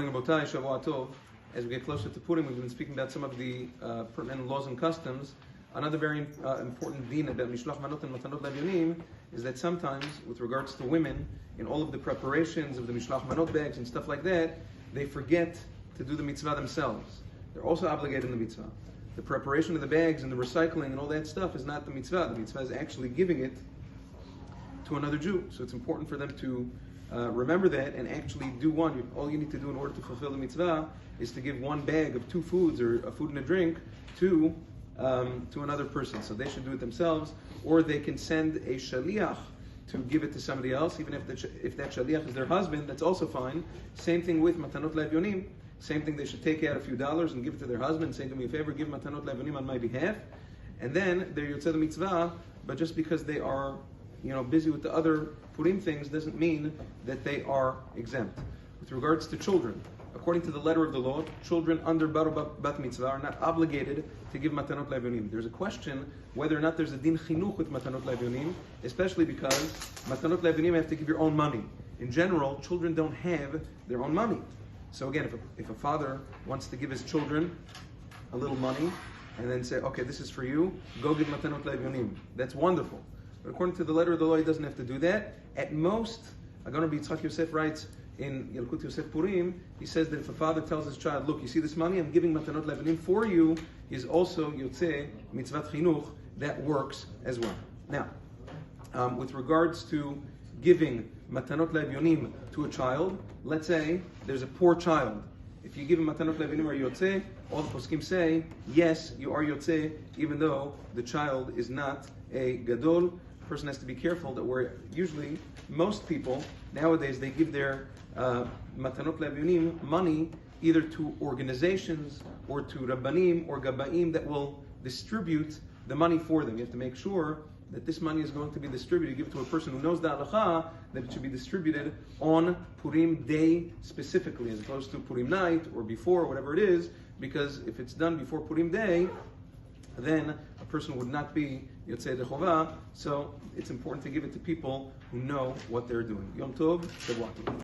As we get closer to Purim, we've been speaking about some of the pertinent laws and customs. Another very important din about Mishloach Manot and Matanot Levyonim is that sometimes, with regards to women, in all of the preparations of the Mishloach Manot bags and stuff like that, they forget to do the mitzvah themselves. They're also obligated in the mitzvah. The preparation of the bags and the recycling and all that stuff is not the mitzvah. The mitzvah is actually giving it to another Jew. So it's important for them to remember that and actually do one. All you need to do in order to fulfill the mitzvah is to give one bag of two foods or a food and a drink to another person. So they should do it themselves, or they can send a shaliach to give it to somebody else, even if that shaliach is their husband. That's also fine. Same thing with matanot levyonim. Same thing, they should take out a few dollars and give it to their husband and say, do me a favor, give matanot levyonim on my behalf. And then they're yotzei the mitzvah, but just because they are busy with the other Purim things doesn't mean that they are exempt. With regards to children, according to the letter of the law, children under bat mitzvah are not obligated to give matanot levyonim. There's a question whether or not there's a din chinuch with matanot levyonim, especially because matanot levyonim have to give your own money. In general, children don't have their own money. So again, if a father wants to give his children a little money and then say, okay, this is for you, go give matanot levyonim, that's wonderful. But according to the letter of the law, he doesn't have to do that. At most, Agon Rabbi Yitzchak Yosef writes in Yalkut Yosef Purim, he says that if a father tells his child, look, you see this money, I'm giving matanot levyonim for you, he is also yotzei mitzvat chinuch. That works as well. Now, with regards to giving matanot levyonim to a child, let's say there's a poor child. If you give him matanot levyonim or yotzei, all the poskim say, yes, you are yotzei, even though the child is not a gadol. The person has to be careful that where usually most people nowadays they give their matanot levyonim money either to organizations or to rabbanim or gabaim that will distribute the money for them. You have to make sure that this money is going to be distributed, give it to a person who knows the halacha, that it should be distributed on Purim day specifically, as opposed to Purim night or before, whatever it is, because if it's done before Purim day, then a person would not be yotzei de chovah. So it's important to give it to people who know what they're doing. Yom Tov, Shavua Tov.